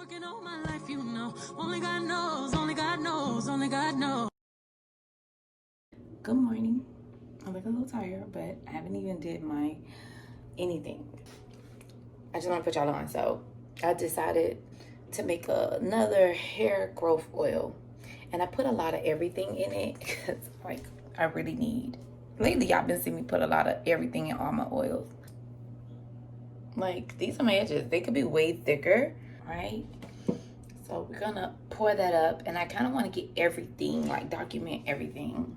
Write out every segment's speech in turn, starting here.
Working all my life, you know. Only God knows, only God knows, only God knows. Good morning. I'm looking a little tired, but I haven't even did my anything. I just want to put y'all on. So I decided to make another hair growth oil, and I put a lot of everything in it because like I really need. Lately, y'all been seeing me put a lot of everything in all my oils. Like, these are my edges. They could be way thicker, right? So we're gonna pour that up, and I kind of want to get everything, like document everything.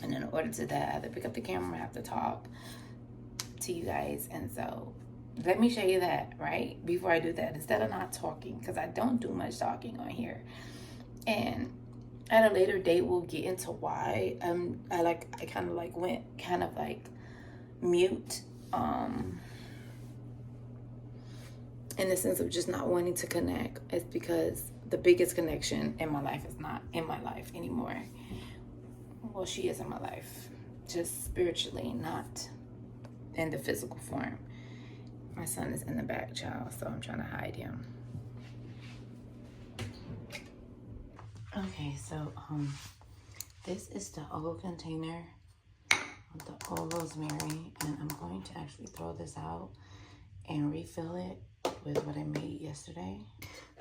And in order to that, I have to pick up the camera, I have to talk to you guys. And so let me show you that, right? Before I do that, instead of not talking, because I don't do much talking on here. And at a later date, we'll get into why I kind of like went kind of like mute, in the sense of just not wanting to connect. It's because the biggest connection in my life is not in my life anymore. Well, she is in my life, just spiritually, not in the physical form. My son is in the back, child, so I'm trying to hide him. Okay, so this is the old container of the old rosemary, and I'm going to actually throw this out and refill it with what I made yesterday.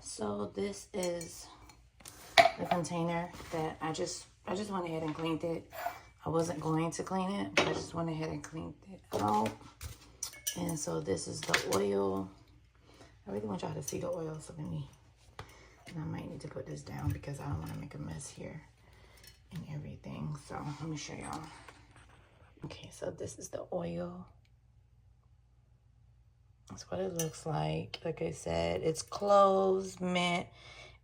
So this is the container that I just went ahead and cleaned it. I wasn't going to clean it, but I just went ahead and cleaned it out. And so this is the oil. I really want y'all to see the oil, so let me, and I might need to put this down because I don't want to make a mess here and everything. So let me show y'all. Okay, so this is the oil. That's what it looks like. Like I said, it's cloves, mint,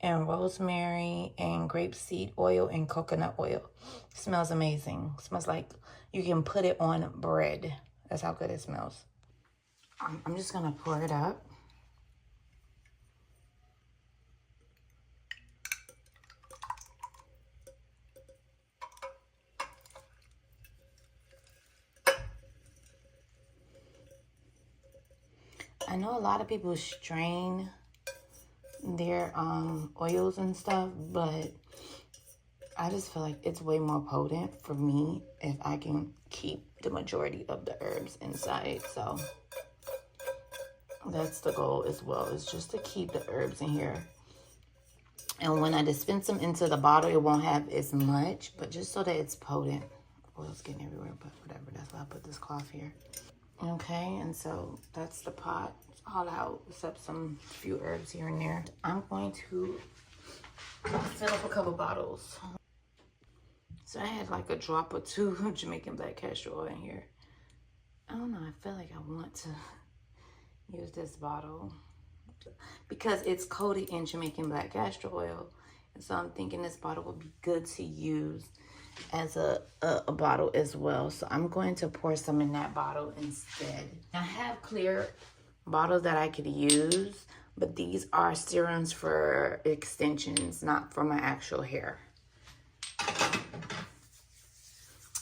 and rosemary, and grapeseed oil, and coconut oil. It smells amazing. It smells like you can put it on bread. That's how good it smells. I'm just gonna pour it up. I know a lot of people strain their oils and stuff, but I just feel like it's way more potent for me if I can keep the majority of the herbs inside. So that's the goal as well, is just to keep the herbs in here. And when I dispense them into the bottle, it won't have as much, but just so that it's potent. Oil's getting everywhere, but whatever. That's why I put this cloth here. Okay, and so that's the pot. It's all out, except some few herbs here and there. I'm going to fill up a couple bottles. So I had like a drop or two of Jamaican black castor oil in here. I don't know, I feel like I want to use this bottle because it's coated in Jamaican black castor oil. And so I'm thinking this bottle would be good to use as a bottle as well. So I'm going to pour some in that bottle instead. I have clear bottles that I could use, but these are serums for extensions, not for my actual hair.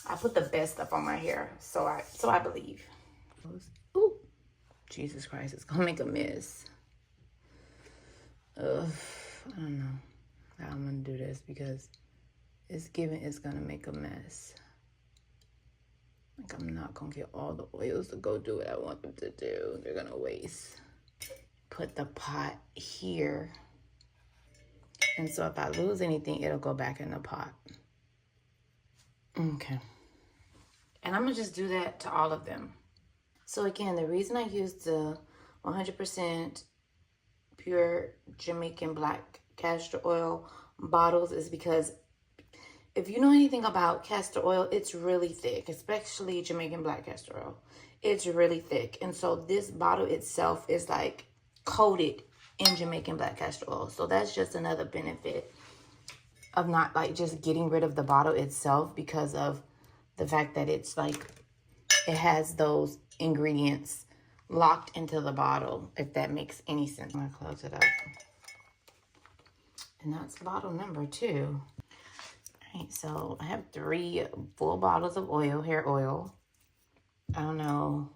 I put the best stuff on my hair, so I believe. Ooh, Jesus Christ, it's gonna make a mess. I don't know how I'm gonna do this because it's given it's gonna make a mess. Like, I'm not gonna get all the oils to go do what I want them to do. They're gonna waste. Put the pot here. And so if I lose anything, it'll go back in the pot. Okay. And I'm gonna just do that to all of them. So again, the reason I used the 100% pure Jamaican black castor oil bottles is because if you know anything about castor oil, it's really thick, especially Jamaican black castor oil. It's really thick. And so this bottle itself is like coated in Jamaican black castor oil. So that's just another benefit of not like just getting rid of the bottle itself because of the fact that it's like, it has those ingredients locked into the bottle, if that makes any sense. I'm gonna close it up. And that's bottle number 2. All right, so I have 3 full bottles of oil, hair oil. I don't know.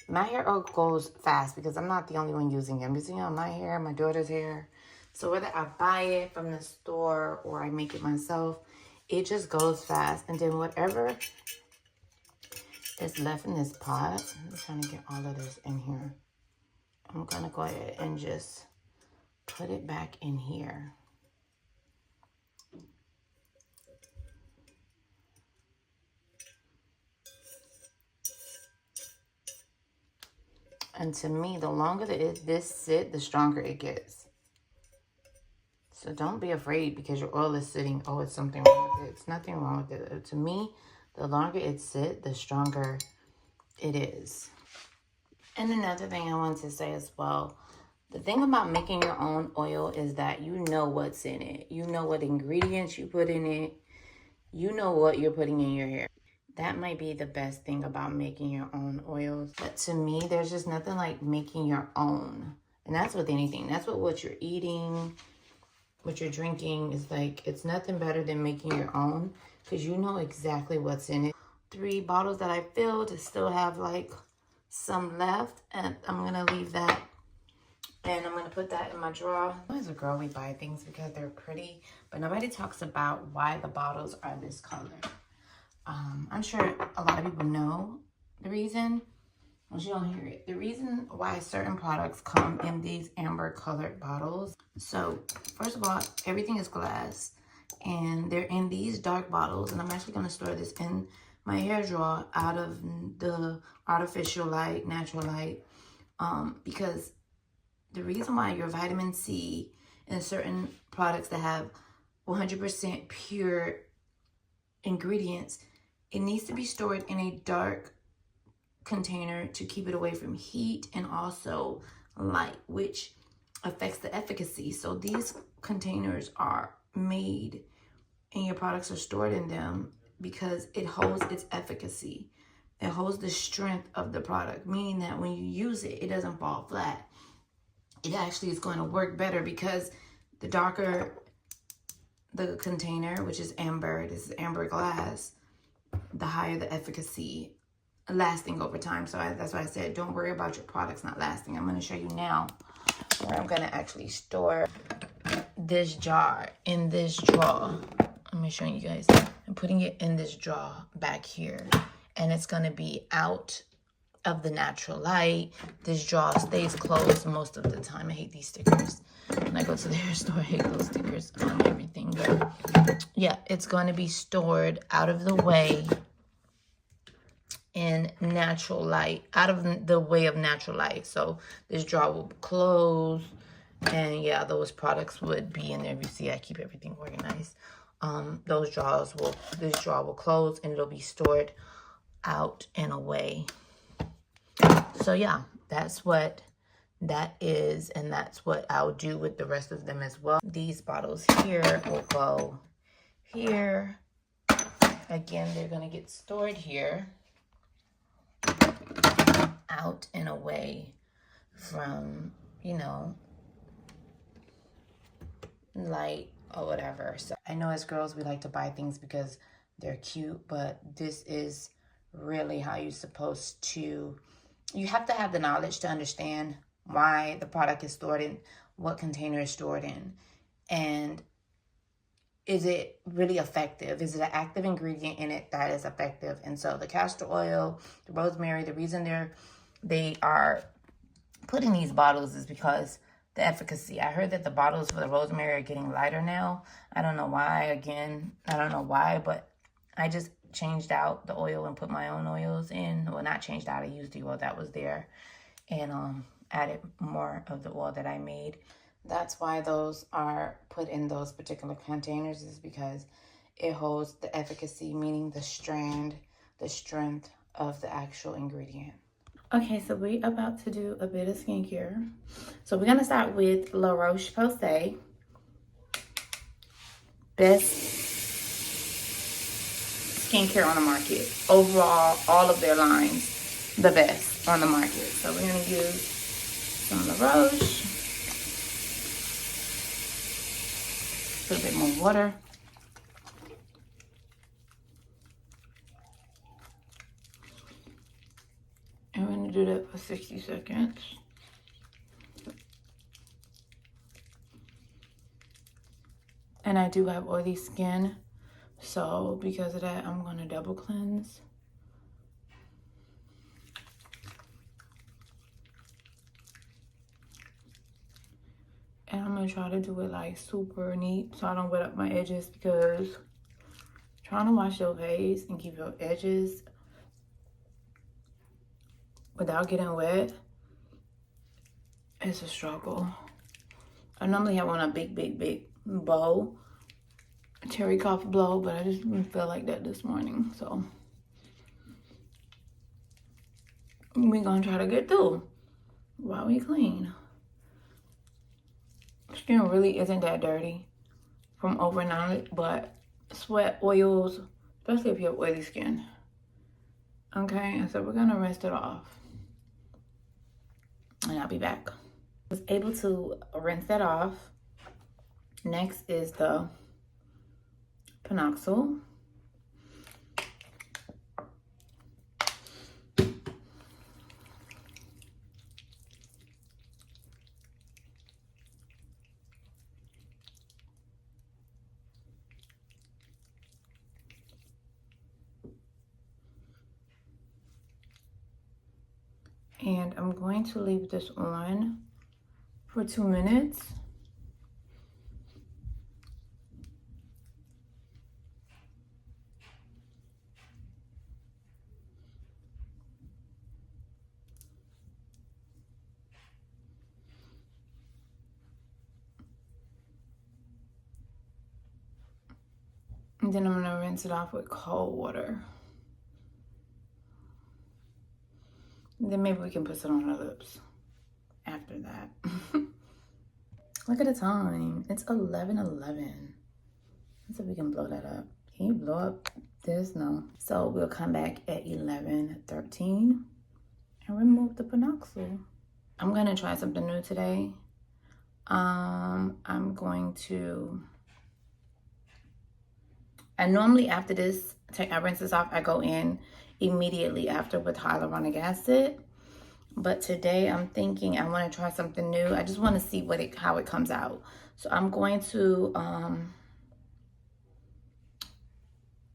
my hair goes fast because I'm not the only one using it. I'm using it on my hair, my daughter's hair. So whether I buy it from the store or I make it myself, it just goes fast. And then whatever is left in this pot, I'm trying to get all of this in here. I'm going to go ahead and just put it back in here. And to me, the longer that this sits, the stronger it gets. So don't be afraid because your oil is sitting. Oh, it's something wrong with it. It's nothing wrong with it. To me, the longer it sits, the stronger it is. And another thing I want to say as well, the thing about making your own oil is that you know what's in it. You know what ingredients you put in it. You know what you're putting in your hair. That might be the best thing about making your own oils. But to me, there's just nothing like making your own. And that's with anything. That's with what you're eating, what you're drinking. Is like, it's nothing better than making your own because you know exactly what's in it. 3 bottles that I filled still have like some left. And I'm going to leave that. And I'm going to put that in my drawer. As a girl, we buy things because they're pretty. But nobody talks about why the bottles are this color. I'm sure a lot of people know the reason, but you don't hear it. The reason why certain products come in these amber colored bottles. So first of all, everything is glass and they're in these dark bottles. And I'm actually going to store this in my hair drawer out of the artificial light, natural light, because the reason why your vitamin C and certain products that have 100% pure ingredients, it needs to be stored in a dark container to keep it away from heat and also light, which affects the efficacy. So these containers are made and your products are stored in them because it holds its efficacy. It holds the strength of the product, meaning that when you use it, it doesn't fall flat. It actually is going to work better because the darker the container, which is amber, this is amber glass, the higher the efficacy lasting over time. So that's why I said don't worry about your products not lasting. I'm going to show you now where I'm going to actually store this jar in this drawer. I'm showing you guys. I'm putting it in this drawer back here, and it's going to be out of the natural light. This drawer stays closed most of the time. I hate these stickers. When I go to the hair store, I hate those stickers on everything. But yeah, it's going to be stored out of the way in natural light, out of the way of natural light. So this drawer will close, and yeah, those products would be in there. If you see, I keep everything organized. This drawer will close, and it'll be stored out and away. So yeah, that's what that is, and that's what I'll do with the rest of them as well. These bottles here will go here. Again, they're going to get stored here, out and away from, you know, light or whatever. So I know as girls, we like to buy things because they're cute, but this is really how you're supposed to. You have to have the knowledge to understand why the product is stored in, what container is stored in, and is it really effective? Is it an active ingredient in it that is effective? And so the castor oil, the rosemary, the reason they are putting these bottles is because the efficacy. I heard that the bottles for the rosemary are getting lighter now. I don't know why. Again, I don't know why, but I just changed out the oil and put my own oils in. Well, not changed out. I used the oil that was there and added more of the oil that I made. That's why those are put in those particular containers, is because it holds the efficacy, meaning the strength of the actual ingredient. Okay, so we're about to do a bit of skincare. So we're going to start with La Roche-Posay. Best skincare on the market. Overall, all of their lines, the best on the market. So we're going to use some La Roche. Put a bit more water. And we're going to do that for 60 seconds. And I do have oily skin, so because of that, I'm gonna double cleanse. And I'm gonna try to do it like super neat so I don't wet up my edges, because trying to wash your face and keep your edges without getting wet is a struggle. I normally have on a big bow, cherry cough blow, but I just didn't feel like that this morning. So we're gonna try to get through while we clean. Skin really isn't that dirty from overnight, but sweat, oils, especially if you have oily skin. Okay, so we're gonna rinse it off. And I'll be back. I was able to rinse that off. Next is the Panoxyl. And I'm going to leave this on for 2 minutes. And then I'm gonna rinse it off with cold water. And then maybe we can put some on our lips after that. Look at the time. It's 11:11. Let's see if we can blow that up. Can you blow up this? No. So we'll come back at 11:13 and remove the Panoxyl. I'm gonna try something new today. I'm going to, and normally after this, I rinse this off, I go in immediately after with hyaluronic acid. But today I'm thinking I want to try something new. I just want to see how it comes out. So I'm going to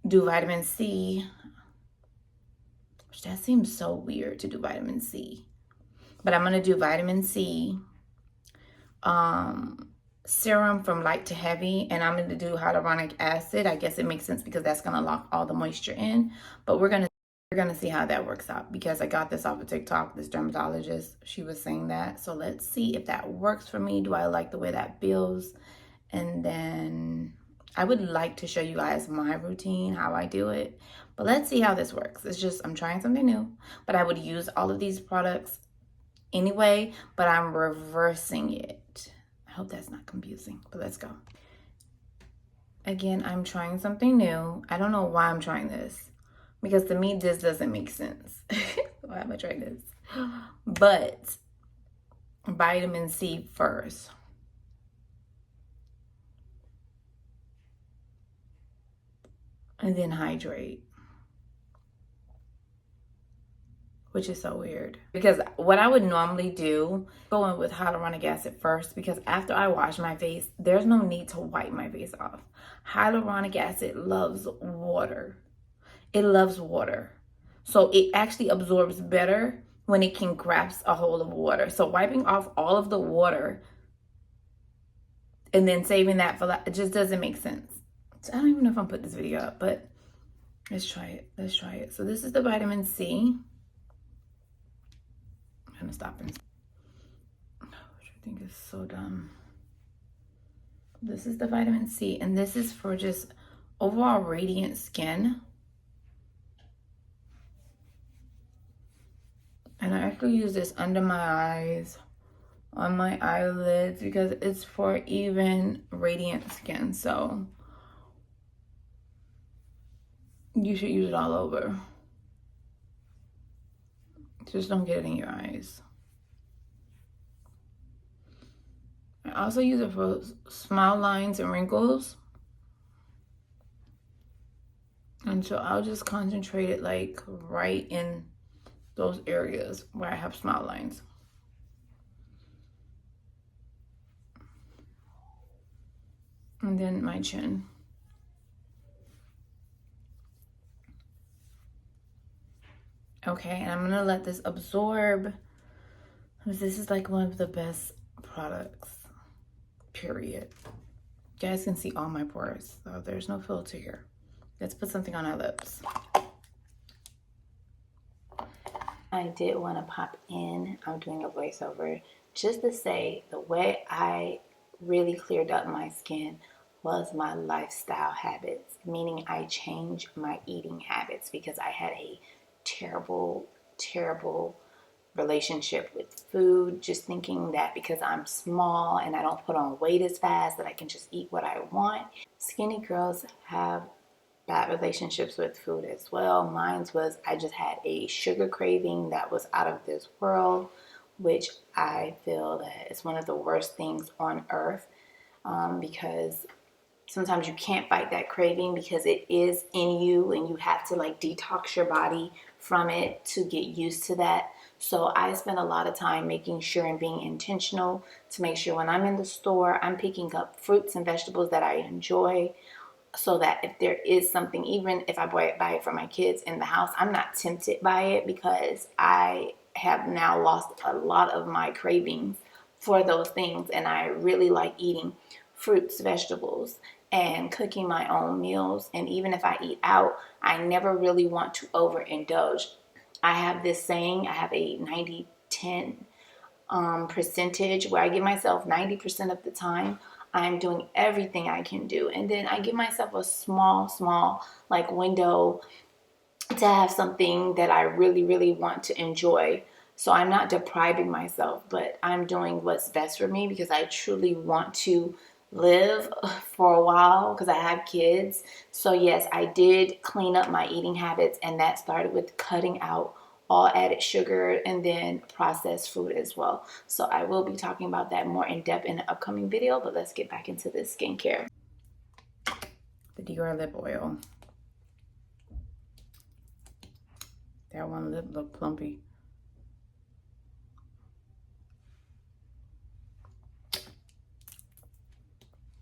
do vitamin C. Which that seems so weird to do vitamin C. But I'm going to do vitamin C serum from light to heavy, and I'm going to do hyaluronic acid. I guess it makes sense because that's going to lock all the moisture in. But we're going to see how that works out, because I got this off of TikTok. This dermatologist, she was saying that. So let's see if that works for me. Do I like the way that feels? And then I would like to show you guys my routine, how I do it. But let's see how this works. It's just, I'm trying something new. But I would use all of these products anyway, but I'm reversing it. I hope that's not confusing, but let's go. Again, I'm trying something new. I don't know why I'm trying this, because to me, this doesn't make sense. Why am I trying this? But vitamin C first. And then hydrate. Which is so weird. Because what I would normally do, go in with hyaluronic acid first, because after I wash my face, there's no need to wipe my face off. Hyaluronic acid loves water. It loves water. So it actually absorbs better when it can grasp a hold of water. So wiping off all of the water and then saving that for it just doesn't make sense. So I don't even know if I'm putting this video up, but let's try it. Let's try it. So this is the vitamin C. I'm gonna stop and, which I think is so dumb. This is the vitamin C, and this is for just overall radiant skin. And I actually use this under my eyes, on my eyelids, because it's for even radiant skin. So you should use it all over. Just don't get it in your eyes. I also use it for smile lines and wrinkles. And so I'll just concentrate it like right in those areas where I have smile lines. And then my chin. Okay, and I'm gonna let this absorb, because this is like one of the best products, period. You guys can see all my pores, so there's no filter here. Let's put something on our lips. I did want to pop in, I'm doing a voiceover, just to say the way I really cleared up my skin was my lifestyle habits, meaning I changed my eating habits because I had a terrible relationship with food, just thinking that because I'm small and I don't put on weight as fast that I can just eat what I want. Skinny girls have bad relationships with food as well. Mine was, I just had a sugar craving that was out of this world, which I feel that is one of the worst things on earth, because sometimes you can't fight that craving because it is in you and you have to like detox your body from it to get used to that. So I spend a lot of time making sure and being intentional to make sure when I'm in the store, I'm picking up fruits and vegetables that I enjoy, so that if there is something, even if I buy it for my kids in the house, I'm not tempted by it, because I have now lost a lot of my cravings for those things. And I really like eating fruits, vegetables, and cooking my own meals. And even if I eat out, I never really want to overindulge. I have this saying, I have a 90-10 percentage where I give myself 90% of the time I'm doing everything I can do, and then I give myself a small like window to have something that I really want to enjoy. So I'm not depriving myself, but I'm doing what's best for me because I truly want to live for a while because I have kids. So yes, I did clean up my eating habits, and that started with cutting out all added sugar and then processed food as well. So I will be talking about that more in depth in an upcoming video, but let's get back into this skincare. The Decor lip oil. That one lip looked plumpy.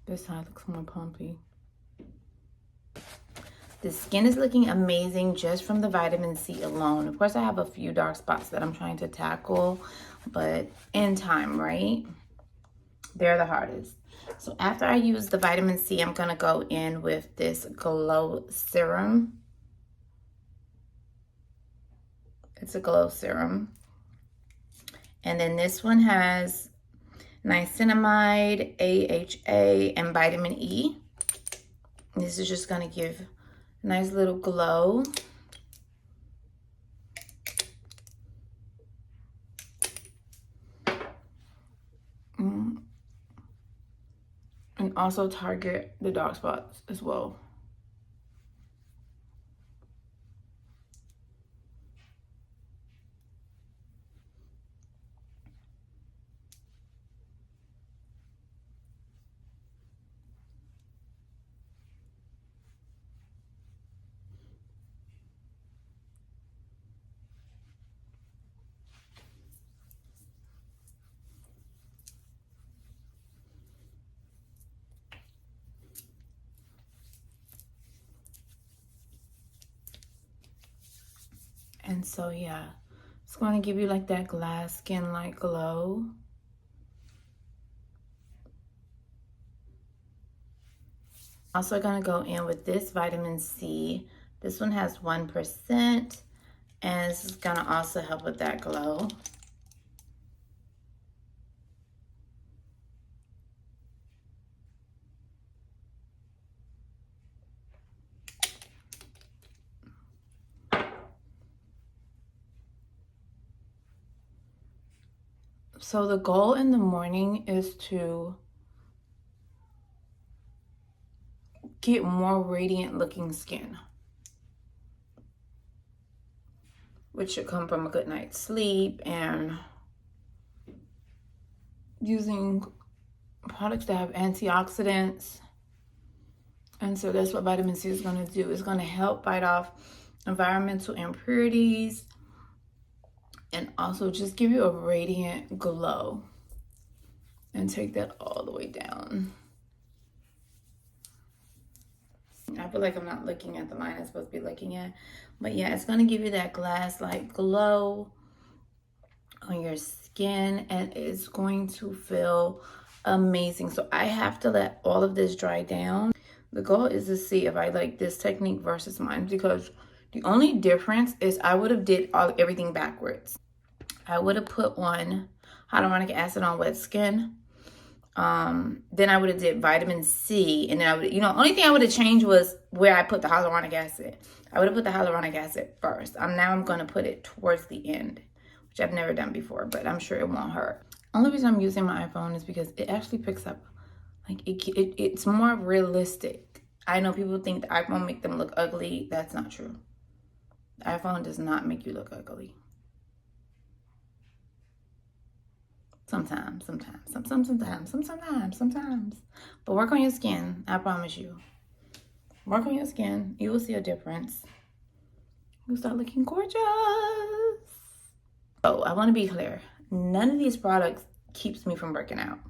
This side looks more plumpy. The skin is looking amazing just from the vitamin C alone. Of course, I have a few dark spots that I'm trying to tackle, but in time, right? They're the hardest. So after I use the vitamin C, I'm going to go in with this glow serum. It's a glow serum. And then this one has niacinamide, AHA, and vitamin E. This is just going to give a nice little glow. And also target the dark spots as well. And so yeah, it's going to give you like that glass skin like glow. Also going to go in with this vitamin C. This one has 1%, and this is going to also help with that glow. So the goal in the morning is to get more radiant looking skin, which should come from a good night's sleep and using products that have antioxidants. And so that's what vitamin C is going to do. It's going to help fight off environmental impurities, and also just give you a radiant glow. And take that all the way down. I feel like I'm not looking at the line I'm supposed to be looking at. But yeah, it's going to give you that glass-like glow on your skin. And it's going to feel amazing. So I have to let all of this dry down. The goal is to see if I like this technique versus mine. Because the only difference is I would have did everything backwards. I would have put on hyaluronic acid on wet skin. Then I would have did vitamin C, and then I would, only thing I would have changed was where I put the hyaluronic acid. I would have put the hyaluronic acid first. Now I'm going to put it towards the end, which I've never done before, but I'm sure it won't hurt. Only reason I'm using my iPhone is because it actually picks up, like it's more realistic. I know people think the iPhone make them look ugly. That's not true. The iPhone does not make you look ugly. Sometimes. But work on your skin. I promise you. Work on your skin. You will see a difference. You'll start looking gorgeous. Oh, I want to be clear. None of these products keeps me from breaking out.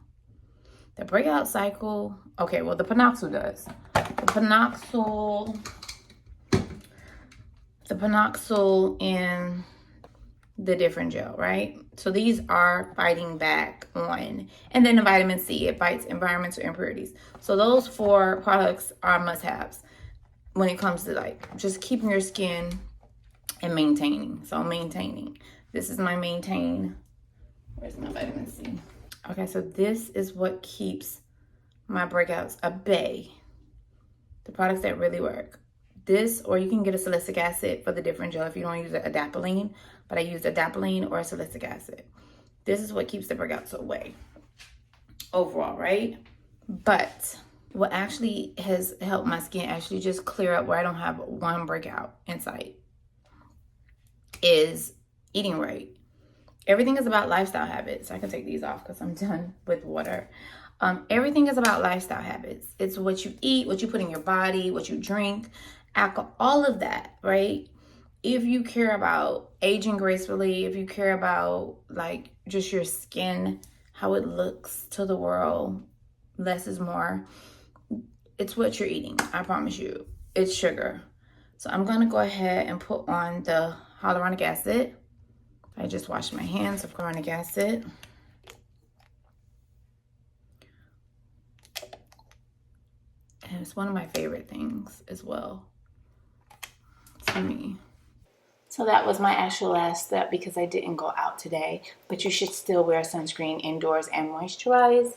The breakout cycle. Okay, well, the Panoxyl does. The Panoxyl and the different gel, right? So these are fighting back on, and then the vitamin C, it fights environmental impurities. So those 4 products are must-haves when it comes to like just keeping your skin and maintaining. So maintaining. This is my maintain. Where's my vitamin C? Okay, so this is what keeps my breakouts at bay. The products that really work. This, or you can get a salicylic acid for the different gel if you don't use adapalene, but I use adapalene or salicylic acid. This is what keeps the breakouts away overall, right? But what actually has helped my skin actually just clear up where I don't have one breakout in sight is eating right. Everything is about lifestyle habits. I can take these off because I'm done with water. Everything is about lifestyle habits. It's what you eat, what you put in your body, what you drink, alcohol, all of that, right? If you care about aging gracefully, if you care about like just your skin, how it looks to the world, less is more. It's what you're eating. I promise you. It's sugar. So I'm going to go ahead and put on the hyaluronic acid. I just washed my hands with hyaluronic acid. And it's one of my favorite things as well to me. So that was my actual last step because I didn't go out today. But you should still wear sunscreen indoors and moisturize.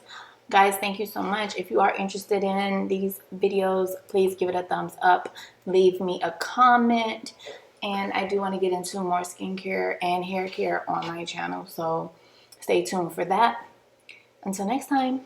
Guys, thank you so much. If you are interested in these videos, please give it a thumbs up. Leave me a comment. And I do want to get into more skincare and hair care on my channel. So stay tuned for that. Until next time.